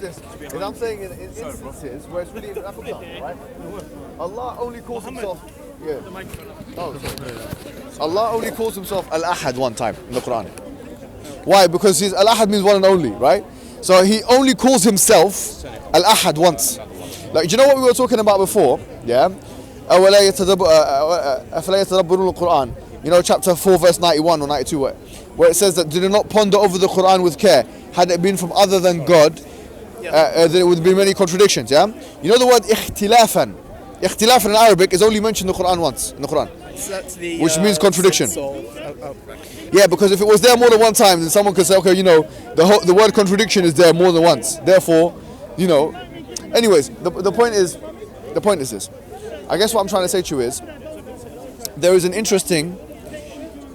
this. Is I'm saying in instances where it's really right? Allah only calls himself. Yeah. Oh, sorry. Allah only calls himself Al-Ahad one time in the Quran. Why? Because Al-Ahad means one and only, right? So he only calls himself Al-Ahad once. Like, do you know what we were talking about before? Yeah. أَفَلَا يَتَدَبَّرُونَ الْقُرْآنَ. You know, chapter 4, verse 91 or 92, where it says that did not ponder over the Quran with care. Had it been from other than God, there would be many contradictions. Yeah. You know the word ikhtilafan. Ikhtilafan in Arabic is only mentioned in the Quran once in the Quran, which means contradiction. Yeah, because if it was there more than one time, then someone could say, okay, you know, the word contradiction is there more than once. Therefore, you know. Anyways, the point is this. I guess what I'm trying to say to you is, there is an interesting,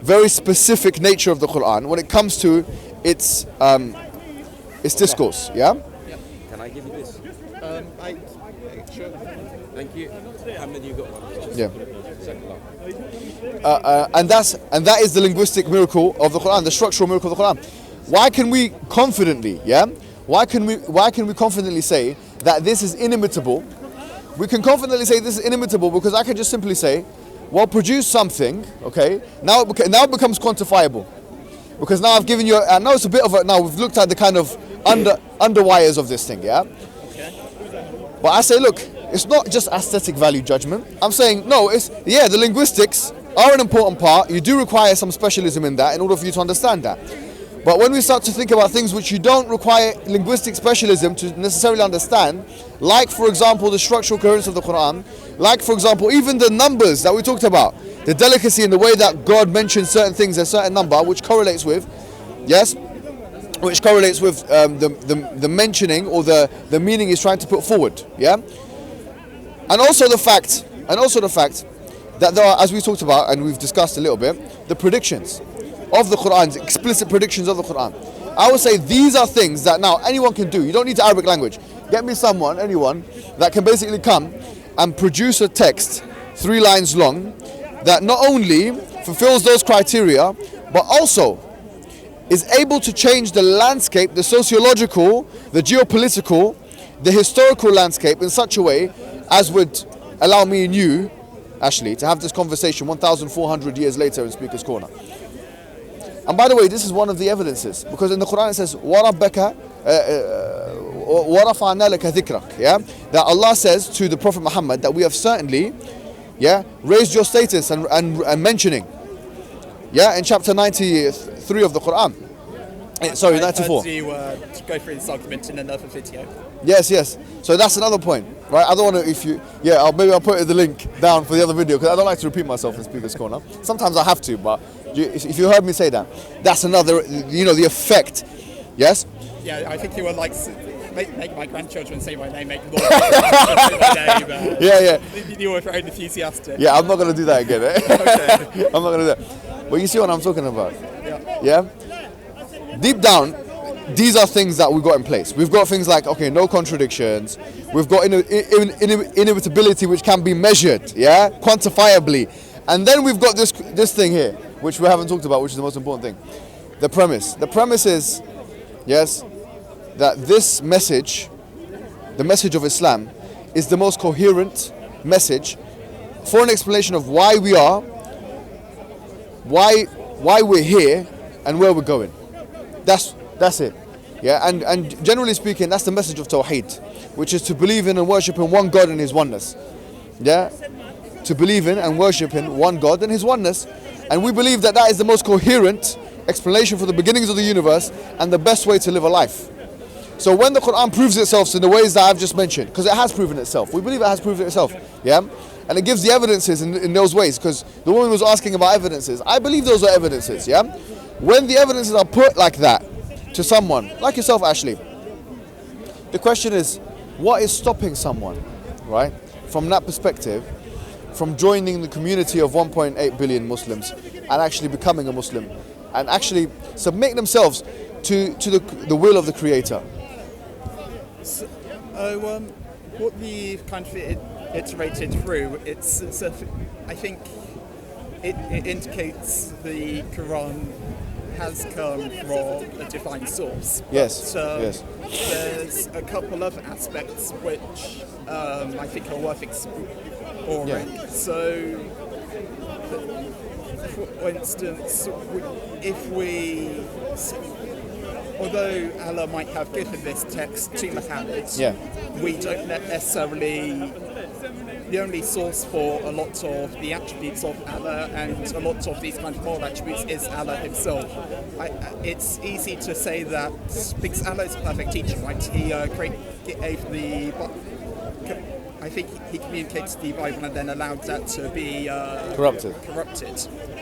very specific nature of the Quran when it comes to its discourse. Yeah. Can I give you this? Sure. Thank you. Mohammed, you got one. Yeah. And that is the linguistic miracle of the Quran, the structural miracle of the Quran. Why can we confidently, Why can we confidently say that this is inimitable? We can confidently say this is inimitable because I can just simply say, well, produce something, okay? Now it becomes quantifiable. Because now I've given you, I know it's a bit of now we've looked at the kind of underwires of this thing, yeah? Okay. But I say, look, it's not just aesthetic value judgment. I'm saying, no, the linguistics are an important part. You do require some specialism in that in order for you to understand that. But when we start to think about things which you don't require linguistic specialism to necessarily understand, like, for example, the structural coherence of the Quran, like, for example, even the numbers that we talked about, the delicacy in the way that God mentions certain things, a certain number, which correlates with, the mentioning or the meaning he's trying to put forward, and also the fact that there are, as we talked about and we've discussed a little bit, the predictions of the Quran, explicit predictions of the Quran. I would say these are things that now anyone can do. You don't need Arabic language. Get me anyone that can basically come and produce a text 3 lines long that not only fulfills those criteria, but also is able to change the landscape, the sociological, the geopolitical, the historical landscape in such a way as would allow me and you, Ashley, to have this conversation 1,400 years later in Speaker's Corner. And by the way, this is one of the evidences, because in the Quran it says, وَرَبَّكَ وَرَفَعْنَا لَكَ ذِكْرَكَ, that Allah says to the Prophet Mohammed that we have certainly raised your status and mentioning. In chapter 93 of the Quran. Sorry, 94. I heard you go through this argument in another video. Yes. So that's another point, right? I don't want to, maybe I'll put the link down for the other video, because I don't like to repeat myself in Speaker's Corner. Sometimes I have to, but if you heard me say that, that's another, the effect, yes? Yeah, I think you were like, make my grandchildren say my name, make Lord my name. Yeah. You were very enthusiastic. Yeah, I'm not going to do that again. Okay. I'm not going to do that. But you see what I'm talking about? Yeah? Deep down, these are things that we've got in place. We've got things like, no contradictions. We've got inevitability which can be measured, quantifiably. And then we've got this thing here, which we haven't talked about, which is the most important thing. The premise. The premise is, that this message, the message of Islam, is the most coherent message for an explanation of why we are, why we're here, and where we're going. That's it. And generally speaking, that's the message of Tawheed, which is to believe in and worship in one God and His oneness. To believe in and worship in one God and His oneness. And we believe that is the most coherent explanation for the beginnings of the universe and the best way to live a life. So when the Quran proves itself in the ways that I've just mentioned, because it has proven itself, we believe it has proven itself, and it gives the evidences in those ways, because the woman was asking about evidences. I believe those are evidences, When the evidences are put like that to someone, like yourself, Ashley, the question is, what is stopping someone, right, from that perspective, from joining the community of 1.8 billion Muslims and actually becoming a Muslim and actually submitting themselves to the will of the Creator? So, what we kind of iterated through, I think it indicates the Quran has come from a divine source. Yes. But, Yes. There's a couple other aspects which I think are worth exploring. Yeah. So, for instance, although Allah might have given this text to Mohammed, Yeah. we don't necessarily. The only source for a lot of the attributes of Allah and a lot of these kind of moral attributes is Allah himself. It's easy to say that because Allah is a perfect teacher, right? He gave the. I think he communicated the Bible and then allowed that to be Corrupted.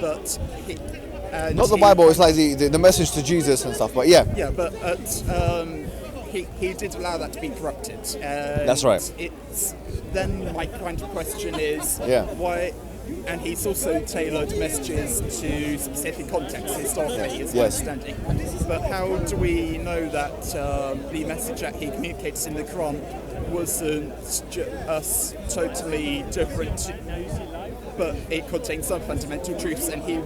But Not the Bible. It's like the message to Jesus and stuff. But yeah. Yeah, but he did allow that to be corrupted. That's right. Then my kind of question is why. And he's also tailored messages to specific contexts historically, is my understanding. But how do we know that the message that he communicates in the Quran wasn't just totally different, but it contained some fundamental truths, and he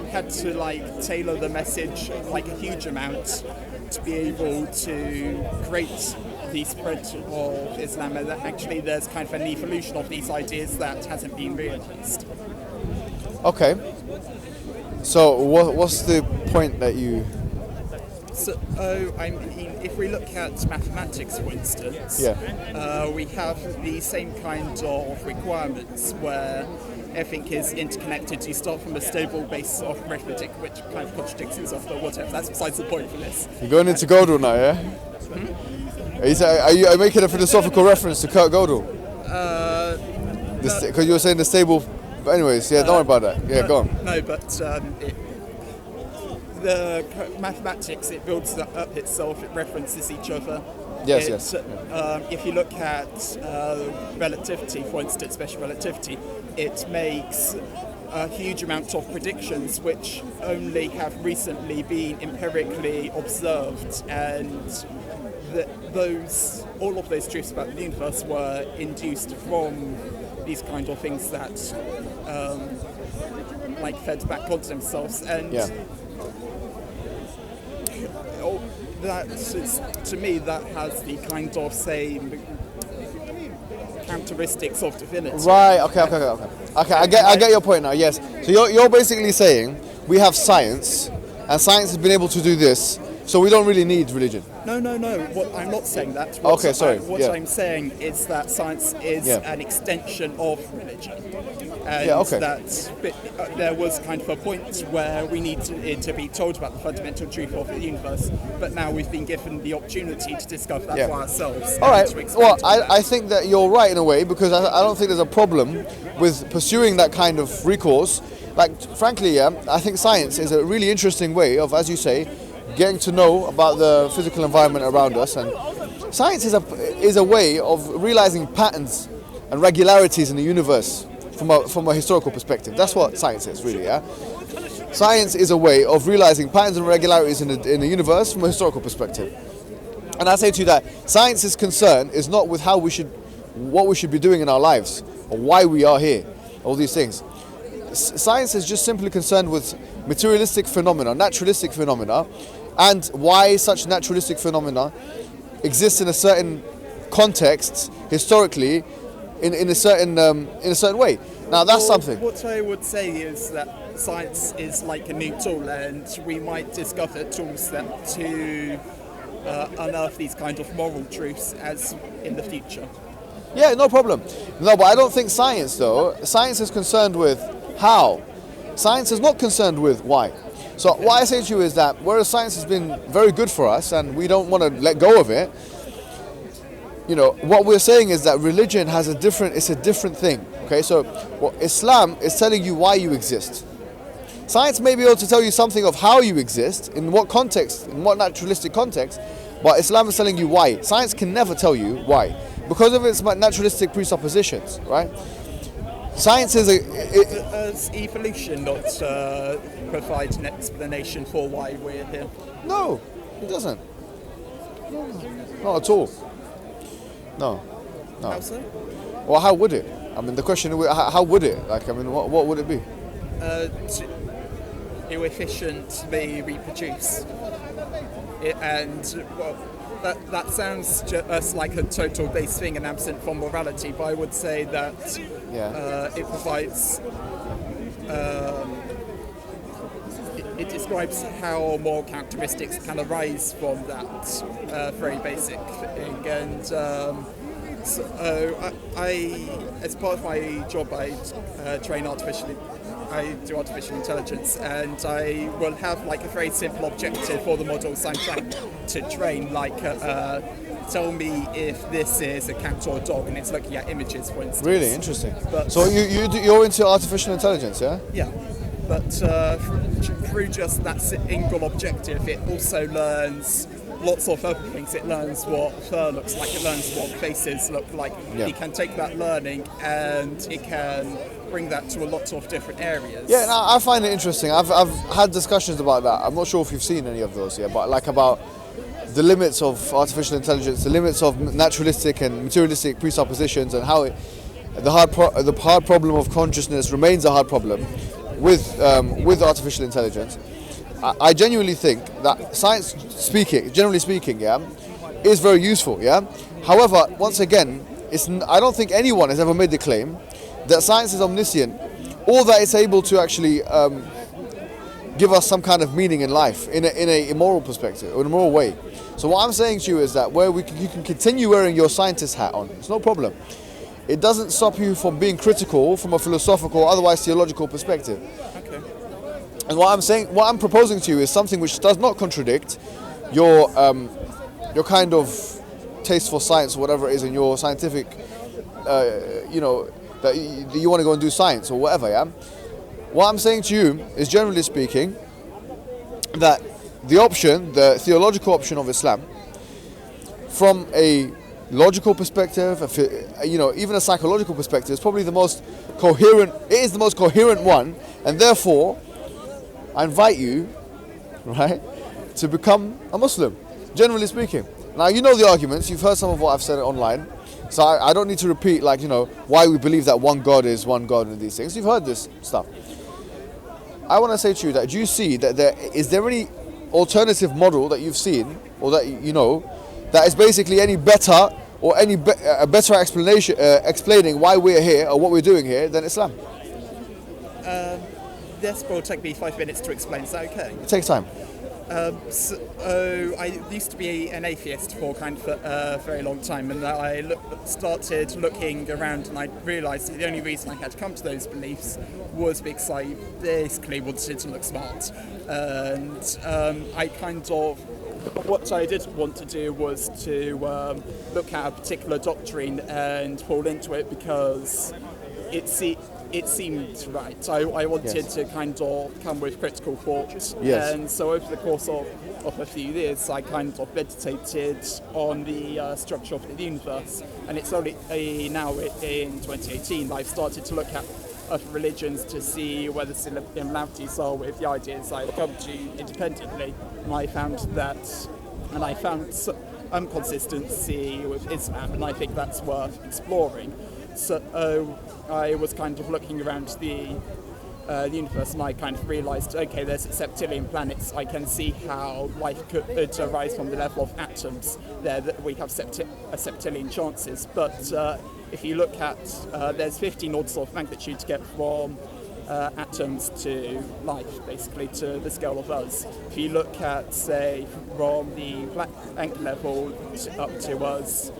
had to tailor the message a huge amount to be able to create the spread of Islam, and that actually there's kind of an evolution of these ideas that hasn't been realised. Okay. So what's the point that you? So, I mean, if we look at mathematics, for instance, we have the same kind of requirements where everything is interconnected. You start from a stable base of arithmetic, which kind of contradicts itself, but whatever. That's besides the point for this. You're going into Gödel now, yeah? Are you making a philosophical reference to Kurt Gödel? Because you were saying the stable. But anyways, don't worry about that. Yeah, go on. No, but the mathematics, it builds up itself. It references each other. Yes. If you look at relativity, for instance, special relativity, it makes a huge amount of predictions which only have recently been empirically observed, and all of those truths about the universe were induced from these kind of things that fed back onto themselves, and to me that has the kind of same characteristics of divinity. Right. Okay. I get your point now. Yes. So you're basically saying we have science, and science has been able to do this, so we don't really need religion. No. I'm not saying that. I'm saying is that science is an extension of religion. And that there was kind of a point where we needed to be told about the fundamental truth of the universe, but now we've been given the opportunity to discover that for ourselves. All right. Well, I think that you're right in a way, because I don't think there's a problem with pursuing that kind of recourse. Frankly, I think science is a really interesting way of, as you say, getting to know about the physical environment around us, and science is a way of realizing patterns and regularities in the universe from a historical perspective. That's what science is, really. Science is a way of realizing patterns and regularities in the universe from a historical perspective. And I say to you that science's concern is not with what we should be doing in our lives, or why we are here, all these things. Science is just simply concerned with materialistic phenomena, naturalistic phenomena, and why such naturalistic phenomena exist in a certain context historically, in a certain way. Now that's something. What I would say is that science is like a new tool, and we might discover tools to unearth these kind of moral truths as in the future. Yeah, no problem. No, but I don't think science is concerned with how. Science is not concerned with why. So what I say to you is that whereas science has been very good for us and we don't want to let go of it, what we're saying is that religion it's a different thing. Okay, so Islam is telling you why you exist. Science may be able to tell you something of how you exist, in what context, in what naturalistic context, but Islam is telling you why. Science can never tell you why, because of its naturalistic presuppositions, right? Science is Does evolution not provide an explanation for why we're here? No, it doesn't. No, not at all. No. How so? Well, how would it? I mean, the question: how would it? What would it be? it will efficiently reproduce. That sounds just like a total base thing and absent from morality, but I would say that it provides. It describes how moral characteristics can arise from that very basic thing, and so I, as part of my job, I do artificial intelligence, and I will have like a very simple objective for the models I'm trying to train, like tell me if this is a cat or a dog, and it's looking at images, for instance. Really interesting. But so you're into artificial intelligence, yeah? Yeah, but through just that single objective, it also learns lots of other things. It learns what fur looks like, it learns what faces look like. Yeah. It can take that learning and it can bring that to a lot of different areas. Yeah, no, I find it interesting. I've had discussions about that. I'm not sure if you've seen any of those, but like about the limits of artificial intelligence, the limits of naturalistic and materialistic presuppositions, and how the hard problem of consciousness remains a hard problem with artificial intelligence. I genuinely think that science generally speaking, is very useful, However, once again, I don't think anyone has ever made the claim that science is omniscient, or that it's able to actually give us some kind of meaning in life in a immoral perspective, or in a moral way. So what I'm saying to you is that you can continue wearing your scientist hat on. It's no problem. It doesn't stop you from being critical from a philosophical or otherwise theological perspective. Okay. And what I'm proposing to you is something which does not contradict your kind of taste for science or whatever it is in your scientific, that you want to go and do science or whatever, What I'm saying to you is, generally speaking, that the theological option of Islam, from a logical perspective, even a psychological perspective, is probably the most coherent. It is the most coherent one, and therefore, I invite you, right, to become a Muslim. Generally speaking, now you know the arguments. You've heard some of what I've said online, so I don't need to repeat, why we believe that one God is one God and these things. You've heard this stuff. I want to say to you that, do you see that is there any alternative model that you've seen, or that you know, that is basically any better, or a better explanation explaining why we're here or what we're doing here than Islam? This will take me 5 minutes to explain. Is that okay? It takes time. So I used to be an atheist for a very long time, and I started looking around, and I realised that the only reason I had come to those beliefs was because I basically wanted to look smart. And what I didn't want to do was to look at a particular doctrine and fall into it because it seemed right. I wanted to kind of come with critical thought. Yes. And so over the course of a few years, I kind of meditated on the structure of the universe. And it's only now in 2018 I've started to look at other religions to see whether similarities are with the ideas I've come to independently. And I found some consistency with Islam, and I think that's worth exploring. So I was kind of looking around the universe, and I kind of realised, okay, there's septillion planets. I can see how life could arise from the level of atoms there, that we have a septillion chances. But if you look at, there's 15 orders of magnitude to get from atoms to life, basically, to the scale of us. If you look at, say, from the Planck level up to us,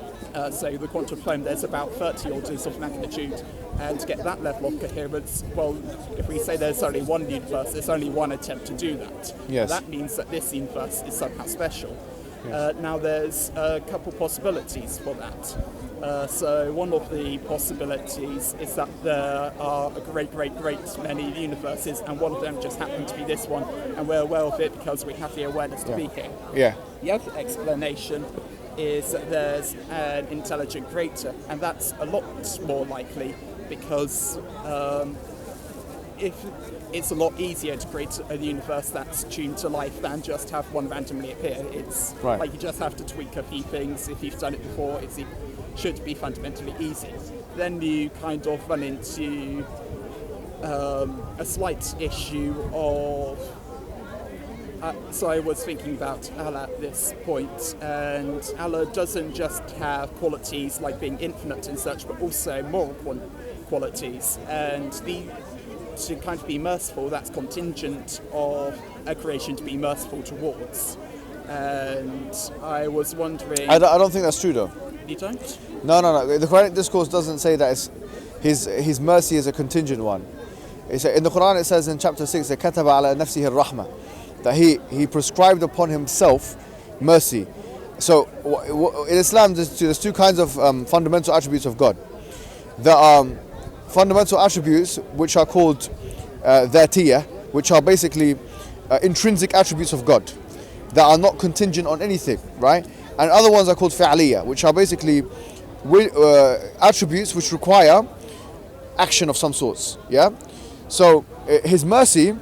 so the quantum foam, there's about 30 orders of magnitude. And to get that level of coherence, well, if we say there's only one universe, there's only one attempt to do that. Yes. That means that this universe is somehow special. Yes. Now there's a couple possibilities for that. So one of the possibilities is that there are a great many universes, and one of them just happened to be this one, and we're aware of it because we have the awareness to be here. Yeah. The other explanation is that there's an intelligent creator, and that's a lot more likely because if it's a lot easier to create a universe that's tuned to life than just have one randomly appear. It's like you just have to tweak a few things. If you've done it before, it should be fundamentally easy. Then you kind of run into a slight issue of. So I was thinking about Allah at this point, and Allah doesn't just have qualities like being infinite and such, but also moral qualities. And to kind of be merciful, that's contingent of a creation to be merciful towards. And I was wondering... I don't think that's true though. You don't? No. The Quranic discourse doesn't say that his mercy is a contingent one. In the Quran it says in chapter 6, كَتَبَ عَلَى نَفْسِهِ الرَّحْمَةِ, that he prescribed upon himself mercy. So in Islam there's two kinds of fundamental attributes of God. There are fundamental attributes which are called dhatiyah, which are basically intrinsic attributes of God that are not contingent on anything, right? And other ones are called fi'aliyah, which are basically attributes which require action of some sorts. Yeah. So his mercy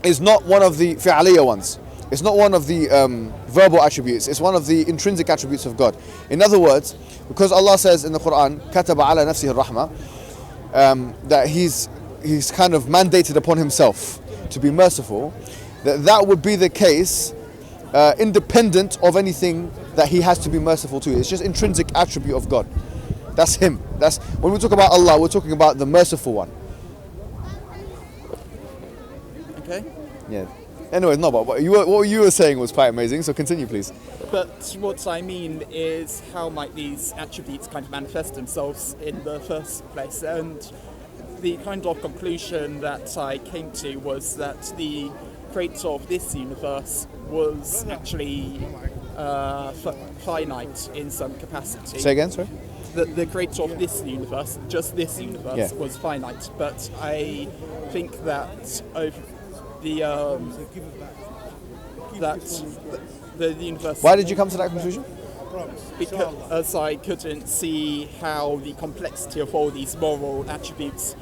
is not one of the fi'aliyah ones. It's not one of the verbal attributes. It's one of the intrinsic attributes of God. In other words, because Allah says in the Quran, كَتَبَ عَلَى نَفْسِهِ الرَّحْمَةِ, that he's kind of mandated upon himself to be merciful, that would be the case independent of anything that he has to be merciful to. It's just intrinsic attribute of God. That's him. That's when we talk about Allah, we're talking about the merciful one. Okay. Yeah. Anyway, no, but what you were saying was quite amazing, so continue please. But what I mean is, how might these attributes kind of manifest themselves in the first place? And the kind of conclusion that I came to was that the creator of this universe was actually finite in some capacity. Say again, sorry? The creator of this universe, just this universe, yeah, was finite. But I think that over the universe... Why did you come to that conclusion? Because I couldn't see how the complexity of all these moral attributes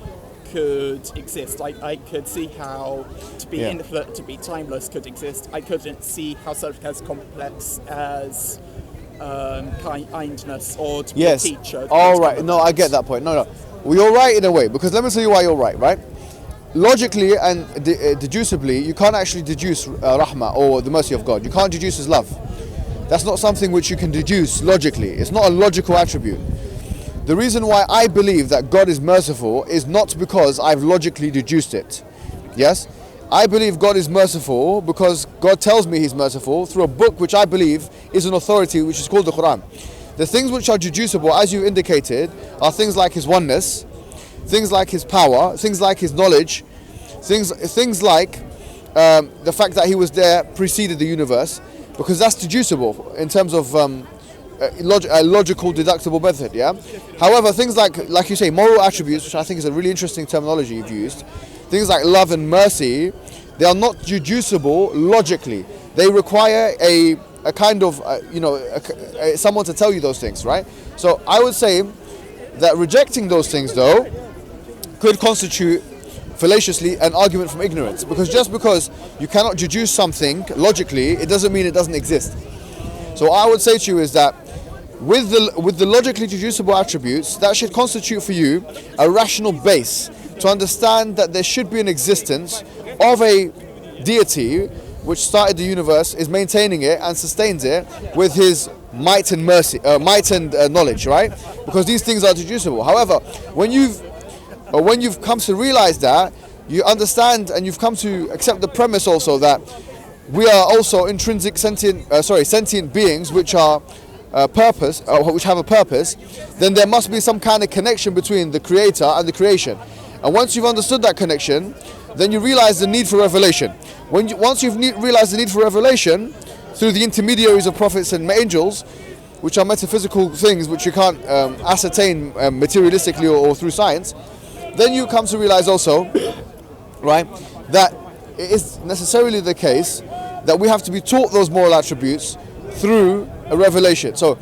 could exist. I could see how to be infinite, to be timeless could exist. I couldn't see how something as complex as kindness or to be a teacher. All right. No, I get that point. No. Well, you're right in a way, because let me tell you why you're right? Logically and deducibly, you can't actually deduce rahmah or the mercy of God. You can't deduce his love. That's not something which you can deduce logically. It's not a logical attribute. The reason why I believe that God is merciful is not because I've logically deduced it. Yes? I believe God is merciful because God tells me he's merciful through a book which I believe is an authority, which is called the Quran. The things which are deducible, as you indicated, are things like his oneness, things like his power, things like his knowledge, things like the fact that he was there preceded the universe, because that's deducible in terms of a logical deductible method. Yeah. However, things like you say, moral attributes, which I think is a really interesting terminology you've used, things like love and mercy, they are not deducible logically. They require a kind of someone to tell you those things, right? So I would say that rejecting those things, though, could constitute fallaciously an argument from ignorance, because just because you cannot deduce something logically, it doesn't mean it doesn't exist. So I would say to you is that with the logically deducible attributes, that should constitute for you a rational base to understand that there should be an existence of a deity which started the universe, is maintaining it and sustains it with his might and mercy, might and knowledge, right? Because these things are deducible. However, when you've come to realize that, you understand and you've come to accept the premise also that we are also intrinsic sentient beings which are which have a purpose, then there must be some kind of connection between the creator and the creation. And once you've understood that connection, then you realize the need for revelation. Once you've realized the need for revelation through the intermediaries of prophets and angels, which are metaphysical things which you can't ascertain materialistically or through science, then you come to realize also, right, that it is necessarily the case that we have to be taught those moral attributes through a revelation. So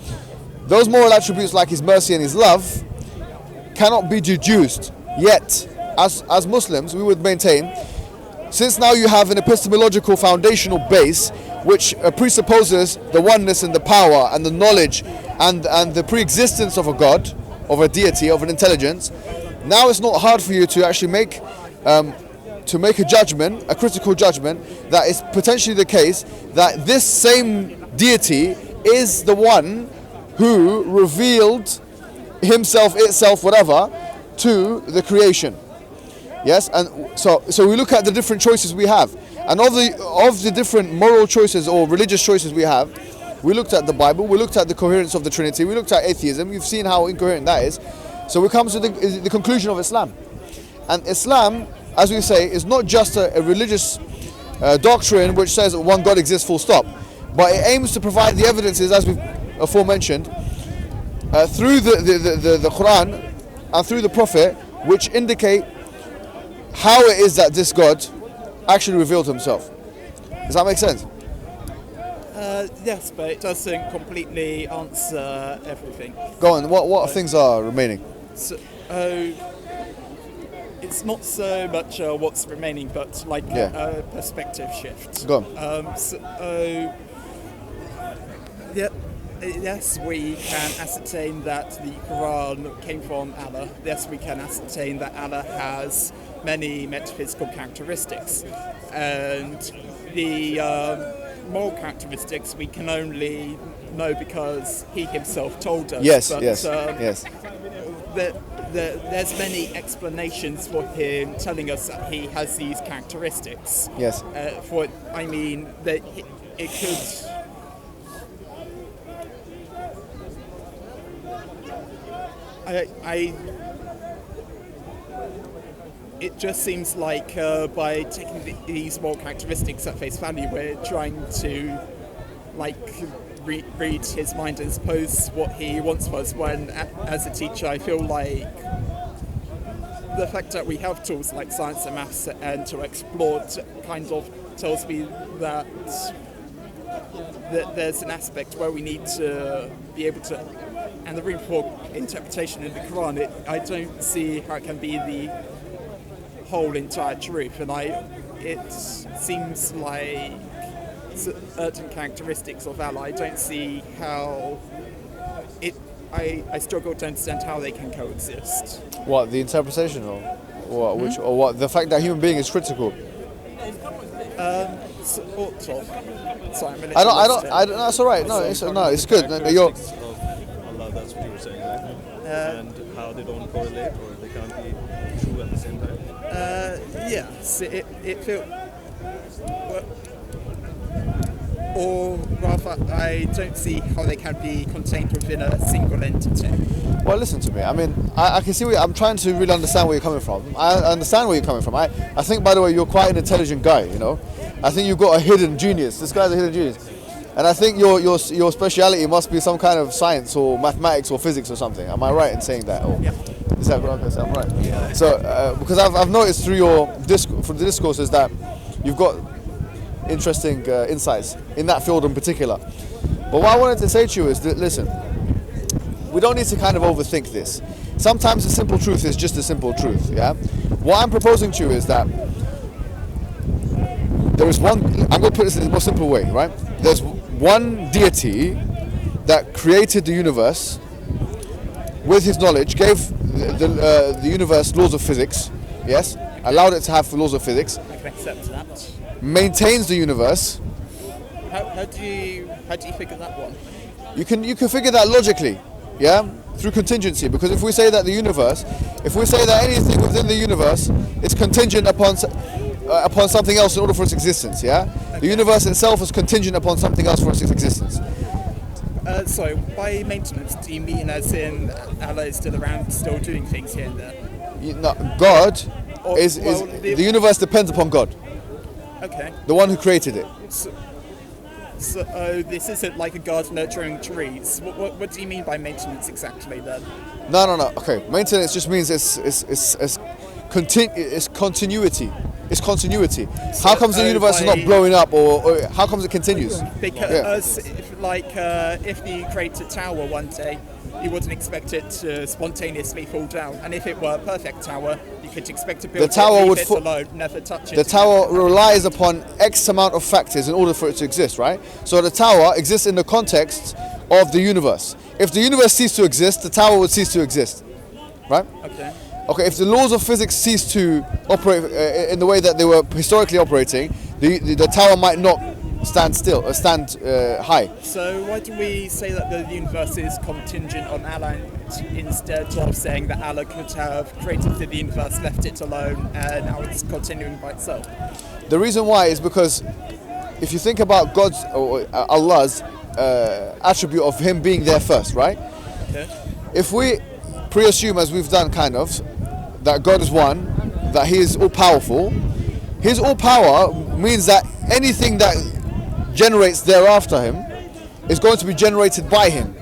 those moral attributes like his mercy and his love cannot be deduced. Yet, as Muslims, we would maintain, since now you have an epistemological foundational base which presupposes the oneness and the power and the knowledge and the pre-existence of a God, of a deity, of an intelligence, now it's not hard for you to actually make to make a judgment, a critical judgment, that is potentially the case that this same deity is the one who revealed himself, itself, whatever, to the creation. Yes, and so we look at the different choices we have, and of the different moral choices or religious choices we have, we looked at the Bible, we looked at the coherence of the Trinity, we looked at atheism. You've seen how incoherent that is. So we come to the conclusion of Islam, and Islam, as we say, is not just a religious doctrine which says that one God exists, full stop, but it aims to provide the evidences, as we've aforementioned, through the Quran and through the Prophet, which indicate how it is that this God actually revealed himself. Does that make sense? Yes, but it doesn't completely answer everything. Go on, what things are remaining? So, it's not so much what's remaining, but like a perspective shift. Go on. Yes, we can ascertain that the Quran came from Allah. Yes, we can ascertain that Allah has many metaphysical characteristics. And the moral characteristics we can only know because he himself told us. Yes, but, yes. There's many explanations for him telling us that he has these characteristics. Yes. That it could... It just seems like by taking these moral characteristics at face value, we're trying to read his mind and suppose what he wants for us. When, as a teacher, I feel like the fact that we have tools like science and maths and to explore kind of tells me that there's an aspect where we need to be able to, and the room for interpretation in the Quran, I don't see how it can be the whole entire truth, and it seems like certain characteristics of Allah, I don't see how I struggle to understand how they can coexist. What, the interpretation or what? Which or what? The fact that human being is critical. Sort of. Sorry, I'm I don't. That's all right. No, it's good. No, you're. Of Allah, that's what you were saying, right? And how they don't correlate or they can't be true at the same time. Yes, it feels. Or rather, I don't see how they can be contained within a single entity. Well, listen to me. I mean, I can see I'm trying to really understand where you're coming from. I understand where you're coming from. I think, by the way, you're quite an intelligent guy, you know. I think you've got a hidden genius. This guy's a hidden genius. And I think your speciality must be some kind of science or mathematics or physics or something. Am I right in saying that? Or, yeah. Is that right? I'm right. Yeah. So, because I've noticed through the discourses that you've got interesting insights in that field in particular. But what I wanted to say to you is that, listen, we don't need to kind of overthink this. Sometimes the simple truth is just a simple truth, yeah? What I'm proposing to you is that there is one, I'm going to put this in a more simple way, right? There's one deity that created the universe with his knowledge, gave the universe laws of physics, yes? Allowed it to have laws of physics. I can accept that. Maintains the universe. How do you figure that one? You can figure that logically, yeah, through contingency. Because if we say that anything within the universe is contingent upon something else in order for its existence, yeah, okay. The universe itself is contingent upon something else for its existence. So by maintenance, do you mean as in Allah is still around, still doing things here and there? God the universe depends upon God. Okay. The one who created it. So this isn't like a God nurturing trees. What do you mean by maintenance exactly then? No. Okay, maintenance just means it's continuity. It's continuity. So, how comes the universe is not blowing up, or how comes it continues? Because if you create a tower one day, you wouldn't expect it to spontaneously fall down. And if it were a perfect tower, you could expect to build it alone, never touch it. The tower relies upon X amount of factors in order for it to exist, right? So the tower exists in the context of the universe. If the universe ceased to exist, the tower would cease to exist, right? Okay. Okay, if the laws of physics cease to operate in the way that they were historically operating, the tower might not stand still, stand high. So why do we say that the universe is contingent on Allah instead of saying that Allah could have created the universe, left it alone, and now it's continuing by itself? The reason why is because if you think about God's or Allah's attribute of Him being there first, right? Okay. If we pre-assume, as we've done kind of, that God is one, that He is all-powerful, His all-power means that anything that generates thereafter Him is going to be generated by Him.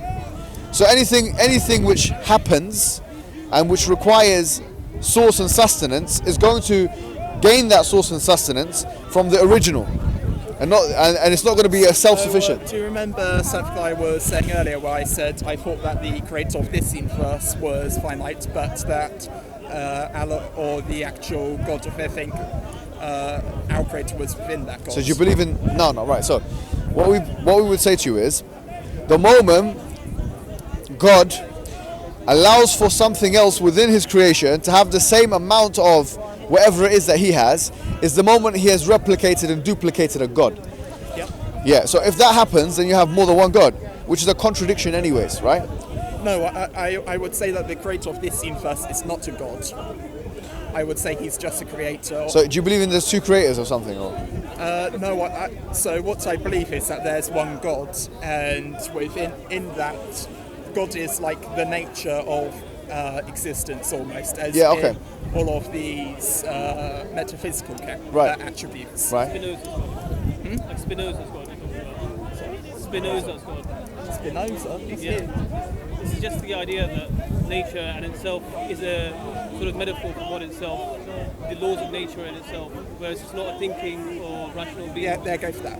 So anything which happens and which requires source and sustenance is going to gain that source and sustenance from the original, and it's not going to be a self-sufficient. Do you remember something I was saying earlier where I said I thought that the creator of this universe was finite, but that Allah, or the actual God of everything, our creator, was within that God? So do you believe in... No, right. So what we would say to you is, the moment God allows for something else within His creation to have the same amount of whatever it is that He has, is the moment He has replicated and duplicated a God. Yep. Yeah, so if that happens, then you have more than one God, which is a contradiction anyways, right? No, I would say that the creator of this universe is not a God. I would say He's just a creator. So do you believe in there's two creators or something? Or? No, so what I believe is that there's one God, and within that, God is like the nature of existence almost, as in all of these metaphysical attributes. Right. Like Spinoza's God. Spinoza's God. Spinoza? Yeah. This is just the idea that nature and itself is a sort of metaphor for God itself, the laws of nature in itself, whereas it's not a thinking or rational being. Yeah, there, go for that.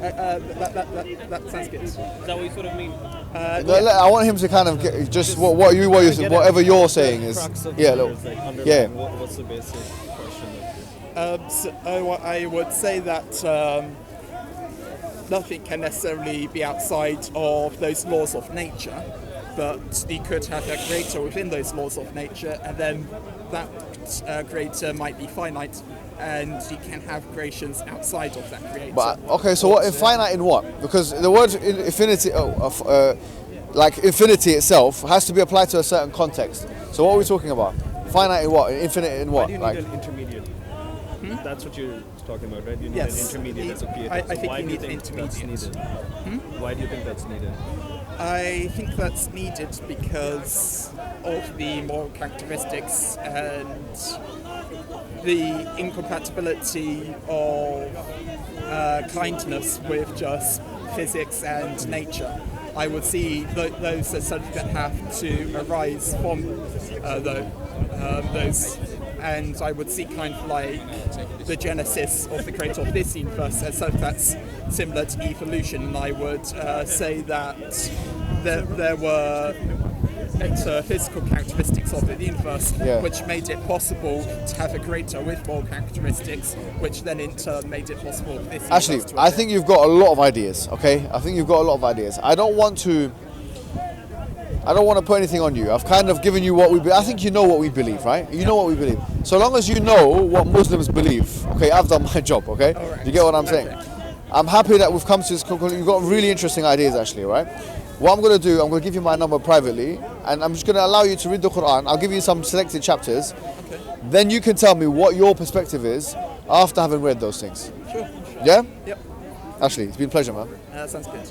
That sounds good. Is that what you sort of mean? I want him to kind of get just whatever you're saying is. Yeah, look. Yeah. What's the basic question? So I would say that nothing can necessarily be outside of those laws of nature, but you could have a creator within those laws of nature, and then that creator might be finite, and you can have creations outside of that creator. But okay, so what finite in what? Because the word infinity, like infinity itself, has to be applied to a certain context. So what are we talking about? Finite in what? Infinite in what? Why do you need an intermediate? That's what you're talking about, right? You need an intermediate as a creator. I think why you do you need think an that's intermediate. needed? Why do you think that's needed? I think that's needed because of the moral characteristics and the incompatibility of kindness with just physics and nature. I would see those as something that have to arise from those, and I would see kind of like the genesis of the creator of this universe as something that's similar to evolution, and I would say that there were physical characteristics of the universe which made it possible to have a creator with moral characteristics, which then in turn made it possible for this universe. Actually, I think you've got a lot of ideas, okay? I think you've got a lot of ideas. I don't want to put anything on you. I've kind of given you what we believe. I think you know what we believe, right? You know what we believe. So long as you know what Muslims believe, okay, I've done my job, okay? Right. You get what I'm saying? I'm happy that we've come to this conclusion. You've got really interesting ideas, actually, right? What I'm going to do, I'm going to give you my number privately, and I'm just going to allow you to read the Quran. I'll give you some selected chapters. Okay. Then you can tell me what your perspective is after having read those things. Sure. Yeah? Yep. Ashley, it's been a pleasure, man. Sounds good.